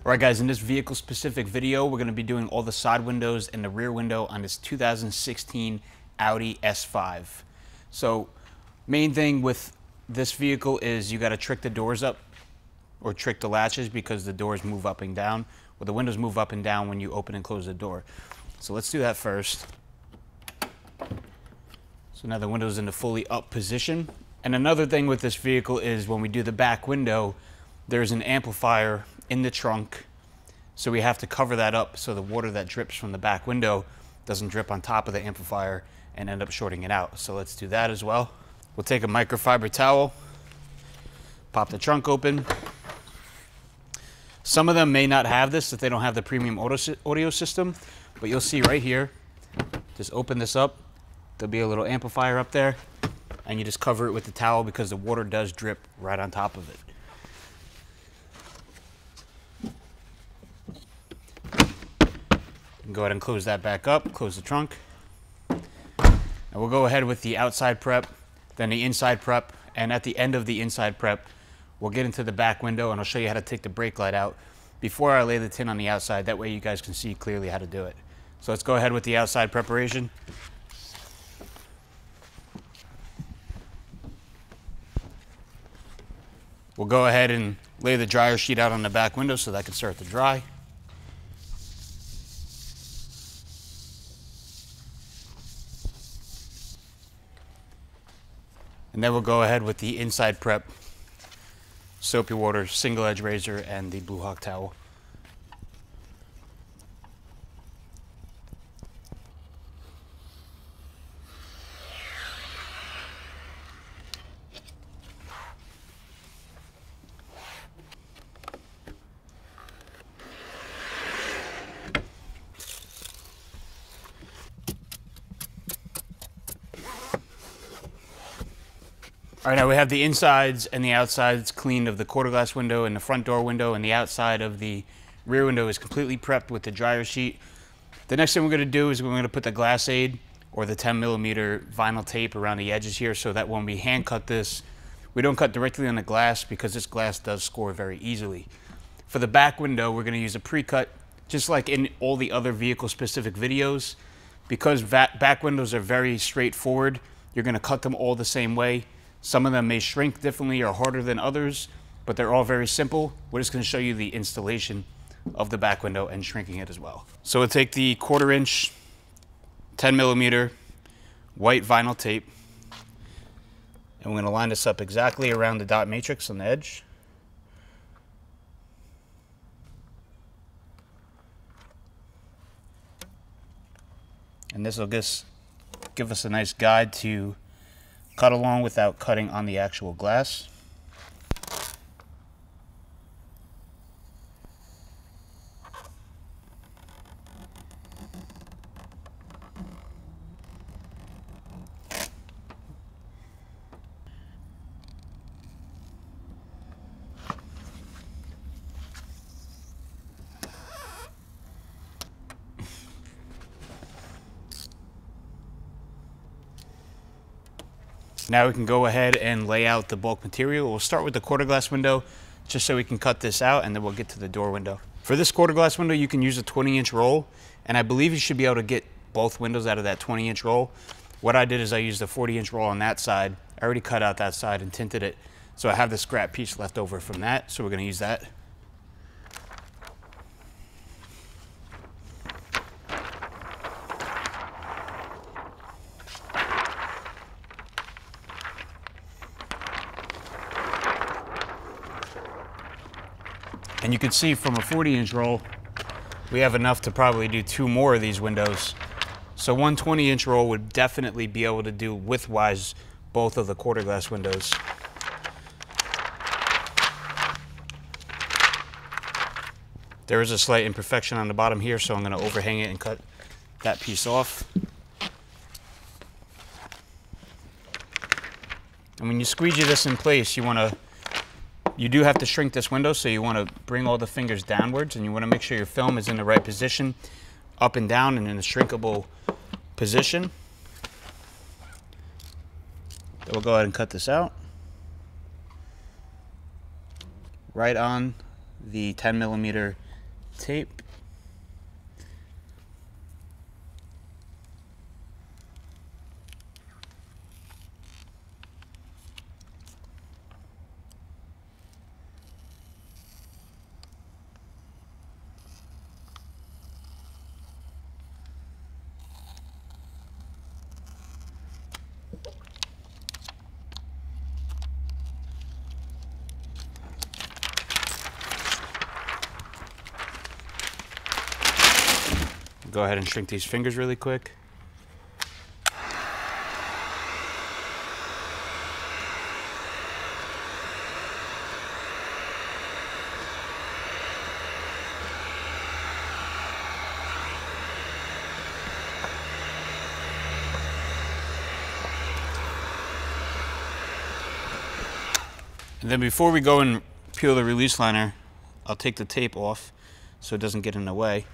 Alright guys, in this vehicle specific video, we're going to be doing all the side windows and the rear window on this 2016 Audi S5. So, main thing with this vehicle is you got to trick the doors up or trick the latches because the doors move up and down. Well, the windows move up and down when you open and close the door. So let's do that first. So now the window's in the fully up position. And another thing with this vehicle is when we do the back window, there's an amplifier in the trunk. So we have to cover that up so the water that drips from the back window doesn't drip on top of the amplifier and end up shorting it out. So let's do that as well. We'll take a microfiber towel, pop the trunk open. Some of them may not have this if they don't have the premium audio system, but you'll see right here, just open this up. There'll be a little amplifier up there and you just cover it with the towel because the water does drip right on top of it. Go ahead and close that back up, close the trunk. And we'll go ahead with the outside prep, then the inside prep, and at the end of the inside prep, we'll get into the back window and I'll show you how to take the brake light out before I lay the tin on the outside. That way you guys can see clearly how to do it. So let's go ahead with the outside preparation. We'll go ahead and lay the dryer sheet out on the back window so that can start to dry. And then we'll go ahead with the inside prep, soapy water, single edge razor, and the Blue Hawk towel. All right, now we have the insides and the outsides cleaned of the quarter glass window and the front door window, and the outside of the rear window is completely prepped with the dryer sheet. The next thing we're going to do is we're going to put the glass aid or the 10mm vinyl tape around the edges here so that when we hand cut this, we don't cut directly on the glass because this glass does score very easily. For the back window, we're going to use a pre-cut, just like in all the other vehicle specific videos. Because back windows are very straightforward, you're going to cut them all the same way. Some of them may shrink differently or harder than others, but they're all very simple. We're just going to show you the installation of the back window and shrinking it as well. So we'll take the 1/4 inch 10mm white vinyl tape, and we're going to line this up exactly around the dot matrix on the edge. And this will just give us a nice guide to cut along without cutting on the actual glass. Now we can go ahead and lay out the bulk material. We'll start with the quarter glass window just so we can cut this out, and then we'll get to the door window. For this quarter glass window, you can use a 20-inch roll, and I believe you should be able to get both windows out of that 20-inch roll. What I did is I used a 40-inch roll on that side. I already cut out that side and tinted it, so I have the scrap piece left over from that, so we're going to use that. And you can see from a 40-inch roll, we have enough to probably do 2 more of these windows. So one 20-inch roll would definitely be able to do width-wise both of the quarter glass windows. There is a slight imperfection on the bottom here, so I'm going to overhang it and cut that piece off. And when you squeegee this in place, you do have to shrink this window, so you want to bring all the fingers downwards, and you want to make sure your film is in the right position, up and down and in a shrinkable position. Then we'll go ahead and cut this out. Right on the 10mm tape. Go ahead and shrink these fingers really quick. And then before we go and peel the release liner, I'll take the tape off so it doesn't get in the way.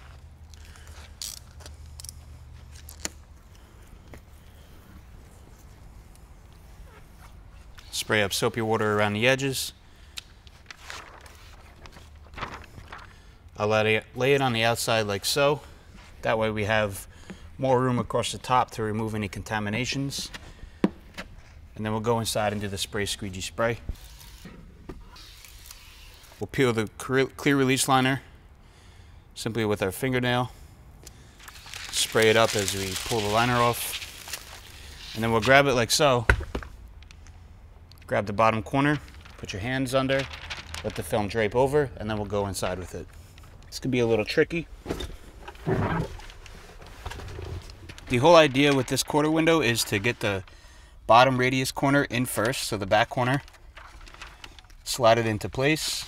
Spray up soapy water around the edges. I'll lay it on the outside like so. That way we have more room across the top to remove any contaminations. And then we'll go inside and do the spray squeegee spray. We'll peel the clear release liner simply with our fingernail. Spray it up as we pull the liner off. And then we'll grab it like so. Grab the bottom corner, put your hands under, let the film drape over, and then we'll go inside with it. This could be a little tricky. The whole idea with this quarter window is to get the bottom radius corner in first, so the back corner. Slide it into place.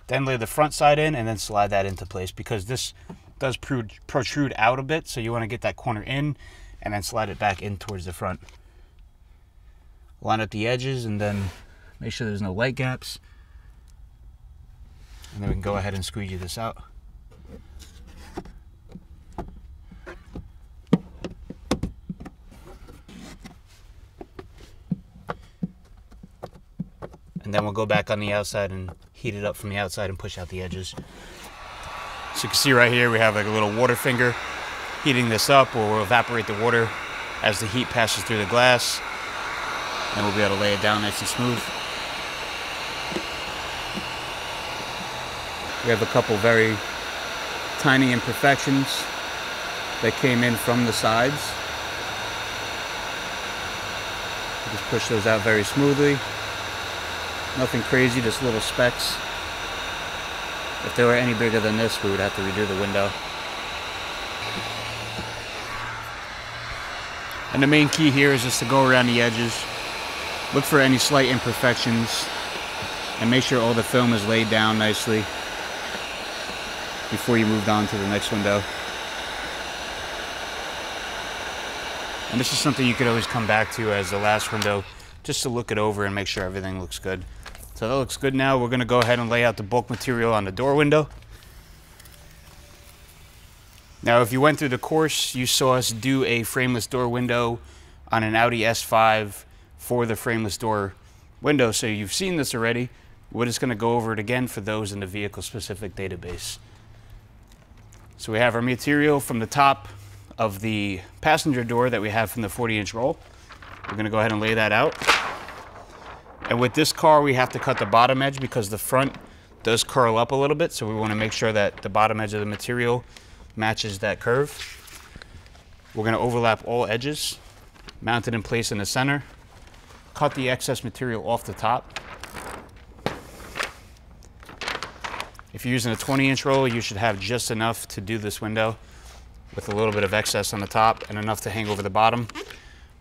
Then lay the front side in and then slide that into place, because this does protrude out a bit, so you want to get that corner in and then slide it back in towards the front. Line up the edges and then make sure there's no light gaps. And then we can go ahead and squeegee this out. And then we'll go back on the outside and heat it up from the outside and push out the edges. So you can see right here we have like a little water finger. Heating this up will evaporate the water as the heat passes through the glass. And we'll be able to lay it down nice and smooth. We have a couple very tiny imperfections that came in from the sides. Just push those out very smoothly. Nothing crazy, just little specks. If they were any bigger than this, we would have to redo the window. And the main key here is just to go around the edges. Look for any slight imperfections and make sure all the film is laid down nicely before you moved on to the next window. And this is something you could always come back to as the last window, just to look it over and make sure everything looks good. So that looks good now. We're going to go ahead and lay out the bulk material on the door window. Now, if you went through the course, you saw us do a frameless door window on an Audi S5 for the frameless door window, so you've seen this already. We're just going to go over it again for those in the vehicle-specific database. So we have our material from the top of the passenger door that we have from the 40-inch roll. We're going to go ahead and lay that out. And with this car, we have to cut the bottom edge because the front does curl up a little bit, so we want to make sure that the bottom edge of the material matches that curve. We're going to overlap all edges, mount it in place in the center, cut the excess material off the top. If you're using a 20-inch roll, you should have just enough to do this window with a little bit of excess on the top and enough to hang over the bottom.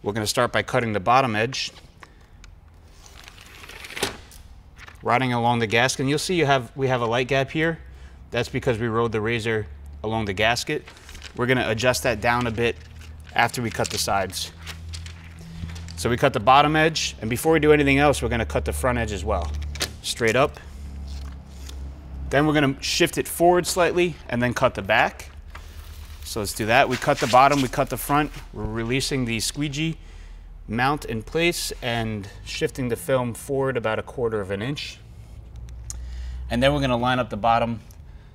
We're going to start by cutting the bottom edge, riding along the gasket. And you'll see we have a light gap here. That's because we rode the razor along the gasket. We're going to adjust that down a bit after we cut the sides. So we cut the bottom edge, and before we do anything else, we're going to cut the front edge as well. Straight up. Then we're going to shift it forward slightly and then cut the back. So let's do that. We cut the bottom, we cut the front. We're releasing the squeegee mount in place and shifting the film forward about 1/4 of an inch. And then we're going to line up the bottom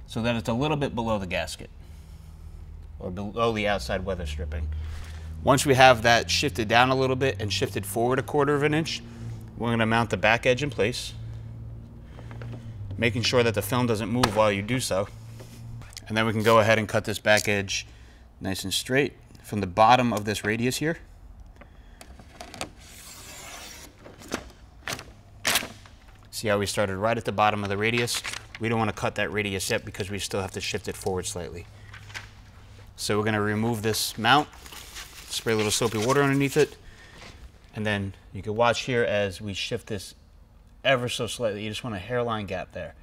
so that it's a little bit below the gasket, or below the outside weather stripping. Once we have that shifted down a little bit and shifted forward 1/4 inch, we're going to mount the back edge in place, making sure that the film doesn't move while you do so. And then we can go ahead and cut this back edge nice and straight from the bottom of this radius here. See how we started right at the bottom of the radius? We don't want to cut that radius yet because we still have to shift it forward slightly. So we're going to remove this mount, spray a little soapy water underneath it, and then you can watch here as we shift this ever so slightly. You just want a hairline gap there.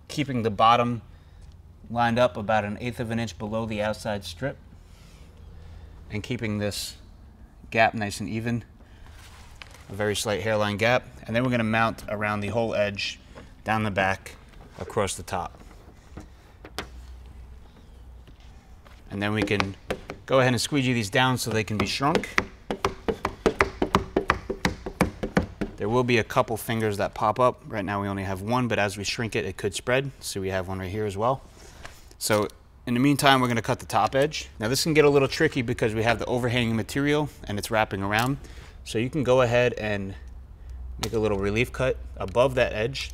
Keeping the bottom lined up about 1/8 inch below the outside strip, and keeping this gap nice and even. A very slight hairline gap, and then we're going to mount around the whole edge, down the back, across the top. And then we can go ahead and squeegee these down so they can be shrunk. There will be a couple fingers that pop up. Right now we only have one, but as we shrink it, it could spread. So we have one right here as well. So in the meantime, we're going to cut the top edge. Now this can get a little tricky because we have the overhanging material and it's wrapping around. So you can go ahead and make a little relief cut above that edge,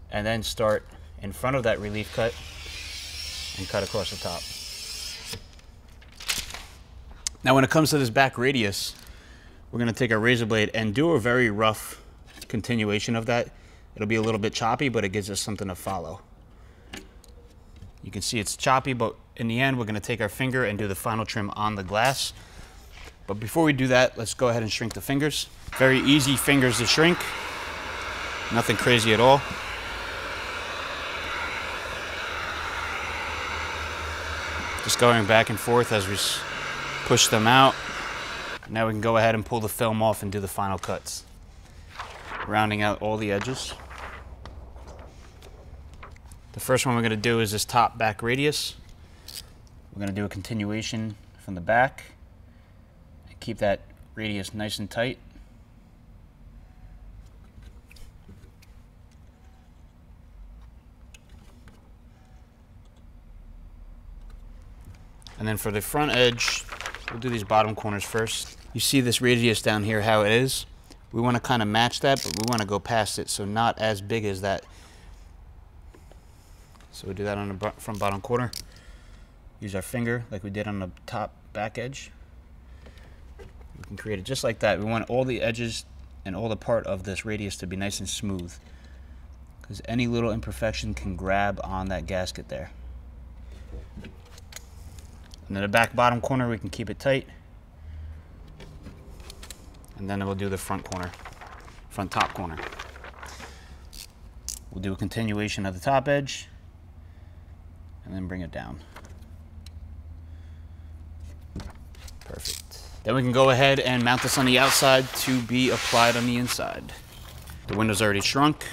and then start in front of that relief cut and cut across the top. Now when it comes to this back radius, we're going to take our razor blade and do a very rough continuation of that. It'll be a little bit choppy, but it gives us something to follow. You can see it's choppy, but in the end, we're going to take our finger and do the final trim on the glass. But before we do that, let's go ahead and shrink the fingers. Very easy fingers to shrink. Nothing crazy at all. Just going back and forth as we push them out. Now we can go ahead and pull the film off and do the final cuts. Rounding out all the edges. The first one we're going to do is this top back radius. We're going to do a continuation from the back. And keep that radius nice and tight. And then for the front edge, we'll do these bottom corners first. You see this radius down here, how it is? We want to kind of match that, but we want to go past it, so not as big as that. So we'll do that on the front bottom corner. Use our finger like we did on the top back edge. We can create it just like that. We want all the edges and all the part of this radius to be nice and smooth, because any little imperfection can grab on that gasket there. And then the back bottom corner, we can keep it tight. And then we'll do the front corner, front top corner. We'll do a continuation of the top edge and then bring it down. Perfect. Then we can go ahead and mount this on the outside to be applied on the inside. The window's already shrunk.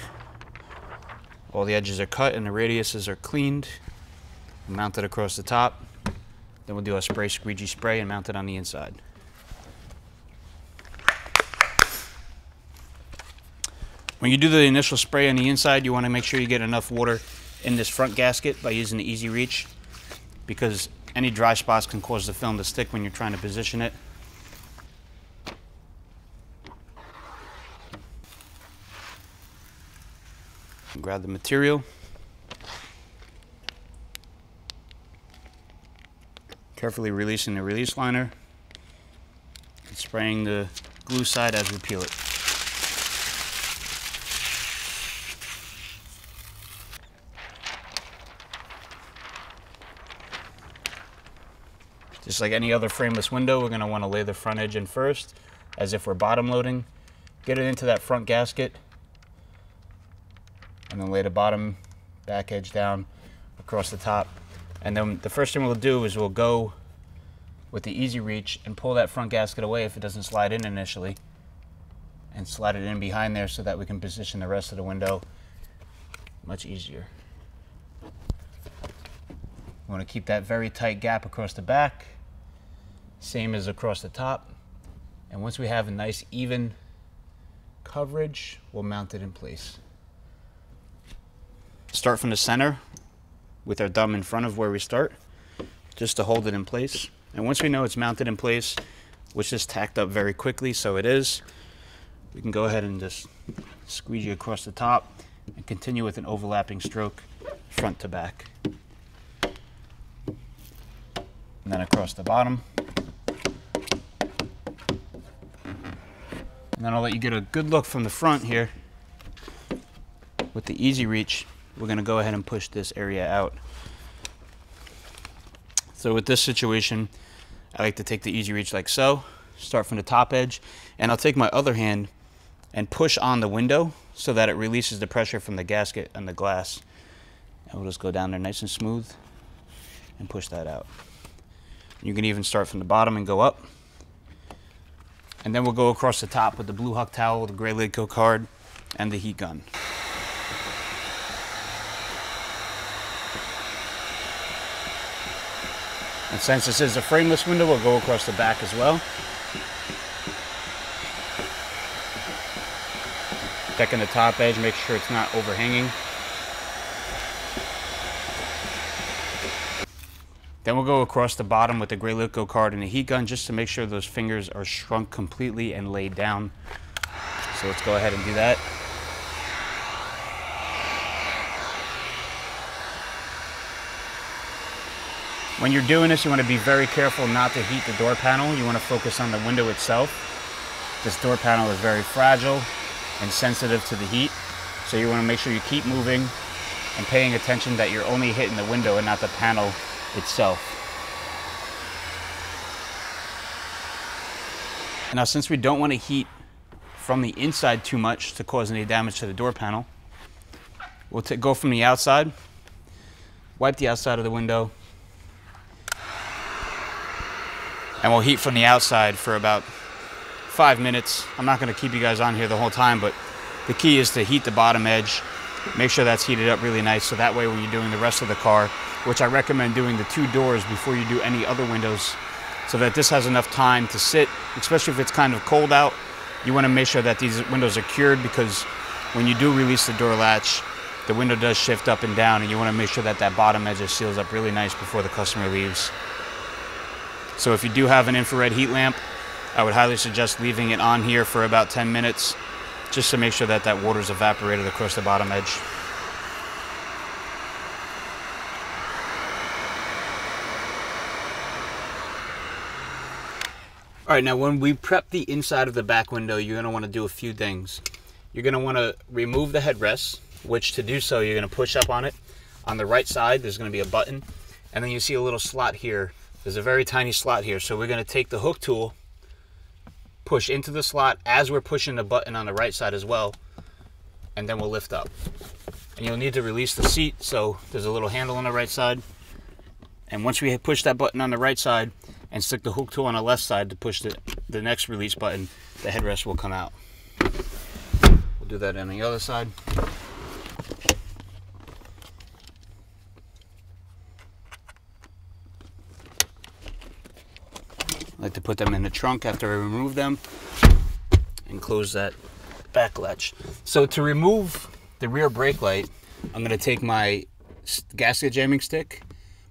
All the edges are cut and the radiuses are cleaned. Mount it across the top. Then we'll do a spray squeegee spray and mount it on the inside. When you do the initial spray on the inside, you want to make sure you get enough water in this front gasket by using the Easy Reach, because any dry spots can cause the film to stick when you're trying to position it. Grab the material. Carefully releasing the release liner and spraying the glue side as we peel it. Just like any other frameless window, we're going to want to lay the front edge in first, as if we're bottom loading. Get it into that front gasket, and then lay the bottom back edge down across the top. And then the first thing we'll do is we'll go with the Easy Reach and pull that front gasket away if it doesn't slide in initially, and slide it in behind there so that we can position the rest of the window much easier. We want to keep that very tight gap across the back, same as across the top. And once we have a nice even coverage, we'll mount it in place. start from the center with our thumb in front of where we start, just to hold it in place. And once we know it's mounted in place, which is tacked up very quickly, so it is, we can go ahead and just squeegee across the top and continue with an overlapping stroke front to back. And then across the bottom. And then I'll let you get a good look from the front here. With the Easy Reach, we're going to go ahead and push this area out. So with this situation, I like to take the Easy Reach like so, start from the top edge, and I'll take my other hand and push on the window so that it releases the pressure from the gasket and the glass. And we'll just go down there nice and smooth and push that out. You can even start from the bottom and go up. And then we'll go across the top with the Blue Huck towel, the Graylitco card, and the heat gun. And since this is a frameless window, we'll go across the back as well. Checking the top edge, make sure it's not overhanging. Then we'll go across the bottom with the Graylitco card and the heat gun just to make sure those fingers are shrunk completely and laid down. So let's go ahead and do that. When you're doing this, you want to be very careful not to heat the door panel. You want to focus on the window itself. This door panel is very fragile and sensitive to the heat. So you want to make sure you keep moving and paying attention that you're only hitting the window and not the panel itself. Now, since we don't want to heat from the inside too much to cause any damage to the door panel, we'll go from the outside, wipe the outside of the window, and we'll heat from the outside for about 5 minutes. I'm not going to keep you guys on here the whole time, but the key is to heat the bottom edge. Make sure that's heated up really nice, so that way when you're doing the rest of the car, which I recommend doing the 2 doors before you do any other windows, so that this has enough time to sit, especially if it's kind of cold out. You want to make sure that these windows are cured, because when you do release the door latch, the window does shift up and down, and you want to make sure that that bottom edge seals up really nice before the customer leaves. So if you do have an infrared heat lamp, I would highly suggest leaving it on here for about 10 minutes just to make sure that that water's evaporated across the bottom edge. All right, now when we prep the inside of the back window, you're going to want to do a few things. You're going to want to remove the headrest, which to do so, you're going to push up on it. On the right side, there's going to be a button, and then you see a little slot here. There's a very tiny slot here, so we're going to take the hook tool, push into the slot as we're pushing the button on the right side as well, and then we'll lift up. And you'll need to release the seat, so there's a little handle on the right side. And once we push that button on the right side and stick the hook tool on the left side to push the next release button, the headrest will come out. We'll do that on the other side. I like to put them in the trunk after I remove them and close that back latch. So to remove the rear brake light, I'm going to take my gasket jamming stick,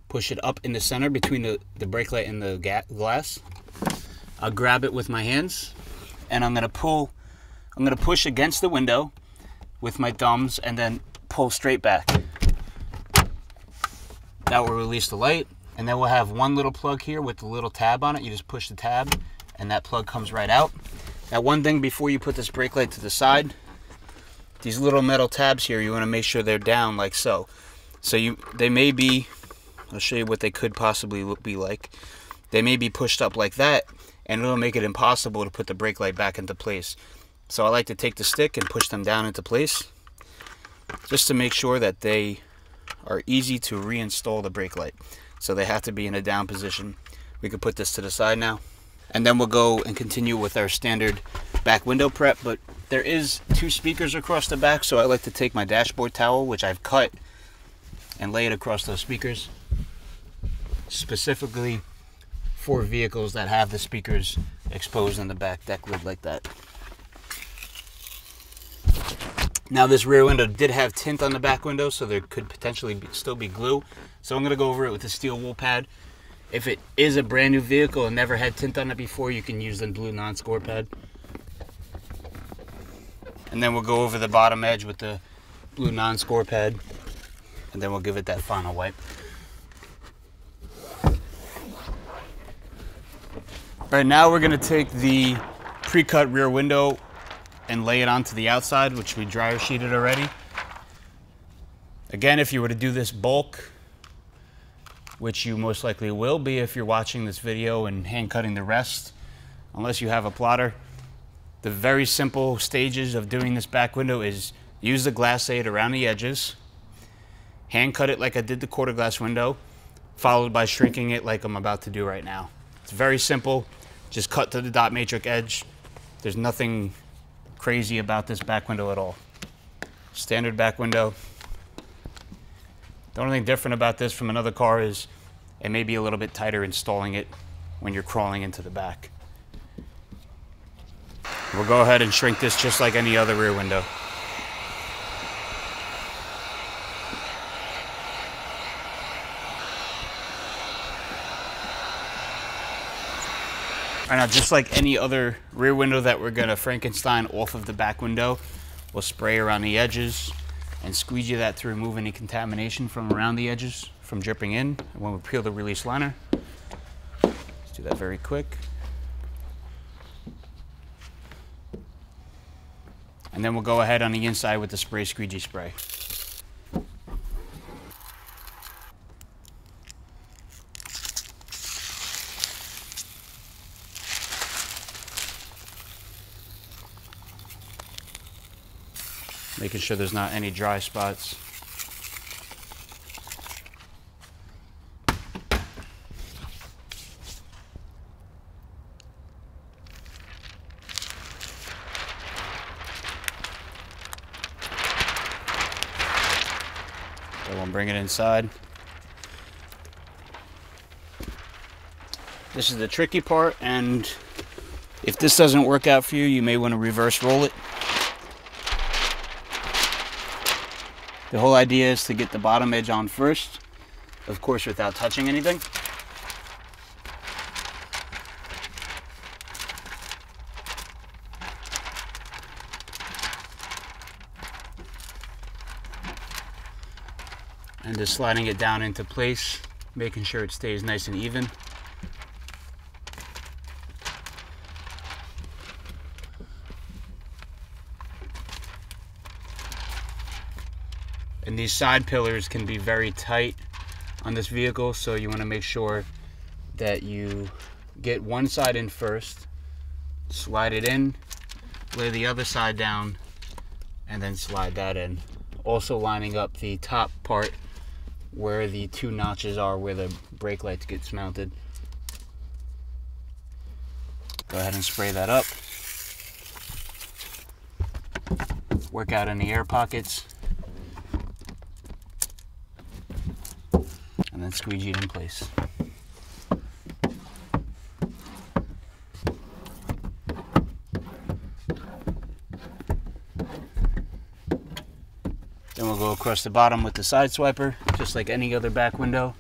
push it up in the center between the brake light and the glass. I'll grab it with my hands, and I'm going to push against the window with my thumbs and then pull straight back. That will release the light. And then we'll have one little plug here with the little tab on it. You just push the tab and that plug comes right out. Now, one thing before you put this brake light to the side, these little metal tabs here, you want to make sure they're down like so. So they may be, I'll show you what they could possibly be like. They may be pushed up like that, and it'll make it impossible to put the brake light back into place. So I like to take the stick and push them down into place just to make sure that they are easy to reinstall the brake light. So they have to be in a down position. We could put this to the side now. And then we'll go and continue with our standard back window prep. But there is 2 speakers across the back, so I like to take my dashboard towel, which I've cut, and lay it across those speakers. Specifically for vehicles that have the speakers exposed in the back deck lid like that. Now this rear window did have tint on the back window, so there could potentially still be glue. So I'm going to go over it with a steel wool pad. If it is a brand new vehicle and never had tint on it before, you can use the blue non-score pad. And then we'll go over the bottom edge with the blue non-score pad, and then we'll give it that final wipe. All right, now we're going to take the pre-cut rear window and lay it onto the outside, which we dryer sheeted already. Again, if you were to do this bulk, which you most likely will be if you're watching this video and hand cutting the rest, unless you have a plotter, the very simple stages of doing this back window is use the glass aid around the edges, hand cut it like I did the quarter glass window, followed by shrinking it like I'm about to do right now. It's very simple. Just cut to the dot matrix edge. There's nothing crazy about this back window at all. Standard back window. The only thing different about this from another car is it may be a little bit tighter installing it when you're crawling into the back. We'll go ahead and shrink this just like any other rear window. All right, now just like any other rear window that we're gonna Frankenstein off of the back window, we'll spray around the edges and squeegee that to remove any contamination from around the edges from dripping in. And when we peel the release liner, let's do that very quick. And then we'll go ahead on the inside with the spray squeegee spray. Making sure there's not any dry spots. So we'll bring it inside. This is the tricky part, and if this doesn't work out for you, you may want to reverse roll it. The whole idea is to get the bottom edge on first, of course without touching anything. And just sliding it down into place, making sure it stays nice and even. And these side pillars can be very tight on this vehicle, so you want to make sure that you get one side in first, slide it in, lay the other side down, and then slide that in. Also lining up the top part where the two notches are where the brake lights gets mounted. Go ahead and spray that up. Work out any air pockets. And then squeegee it in place. Then we'll go across the bottom with the side swiper, just like any other back window.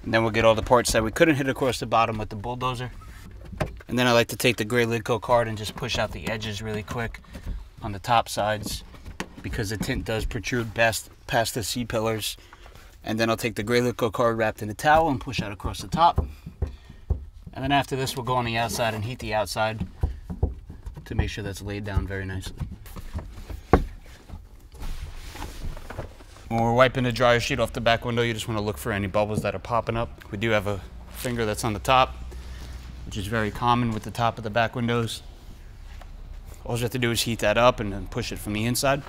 And then we'll get all the parts that we couldn't hit across the bottom with the bulldozer. And then I like to take the Graylitco card and just push out the edges really quick on the top sides, because the tint does protrude past the C-pillars. And then I'll take the Graylitco card wrapped in a towel and push out across the top. And then after this, we'll go on the outside and heat the outside to make sure that's laid down very nicely. When we're wiping the dryer sheet off the back window, you just want to look for any bubbles that are popping up. We do have a finger that's on the top, which is very common with the top of the back windows. All you have to do is heat that up and then push it from the inside.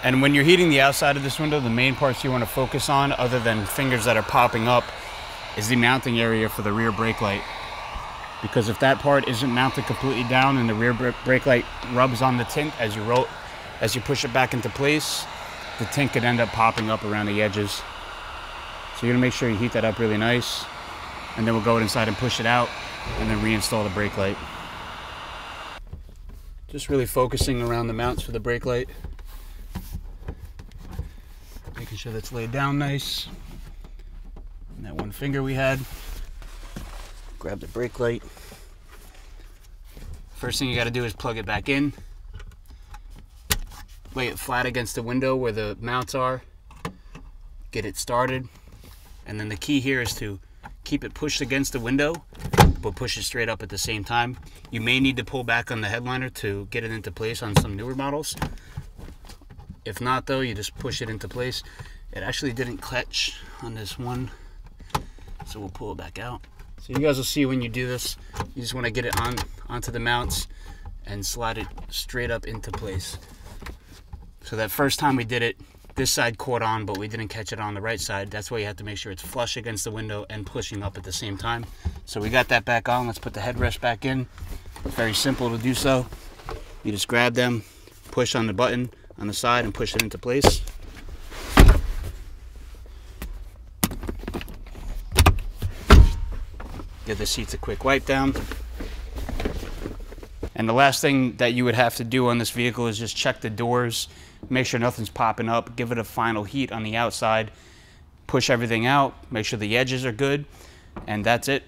And when you're heating the outside of this window, the main parts you want to focus on, other than fingers that are popping up, is the mounting area for the rear brake light. Because if that part isn't mounted completely down and the rear brake light rubs on the tint as you push it back into place, the tint could end up popping up around the edges. So you're gonna make sure you heat that up really nice. and then we'll go inside and push it out and then reinstall the brake light. Just really focusing around the mounts for the brake light. Making sure that's laid down nice. And that one finger we had. Grab the brake light. First thing you got to do is plug it back in. Lay it flat against the window where the mounts are. Get it started. And then the key here is to keep it pushed against the window, but push it straight up at the same time. You may need to pull back on the headliner to get it into place on some newer models. If not though, you just push it into place. It actually didn't catch on this one, so we'll pull it back out. So you guys will see when you do this, you just want to get it onto the mounts and slide it straight up into place. So that first time we did it, this side caught on, but we didn't catch it on the right side. That's why you have to make sure it's flush against the window and pushing up at the same time. So we got that back on. Let's put the headrest back in. It's very simple to do so. You just grab them, push on the button on the side and push it into place. Give the seats a quick wipe down. And the last thing that you would have to do on this vehicle is just check the doors, make sure nothing's popping up, give it a final heat on the outside, push everything out, make sure the edges are good, and that's it.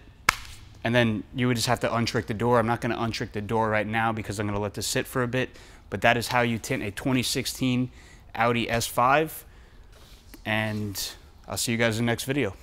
And then you would just have to untrick the door. I'm not going to untrick the door right now because I'm going to let this sit for a bit, but that is how you tint a 2016 Audi S5, and I'll see you guys in the next video.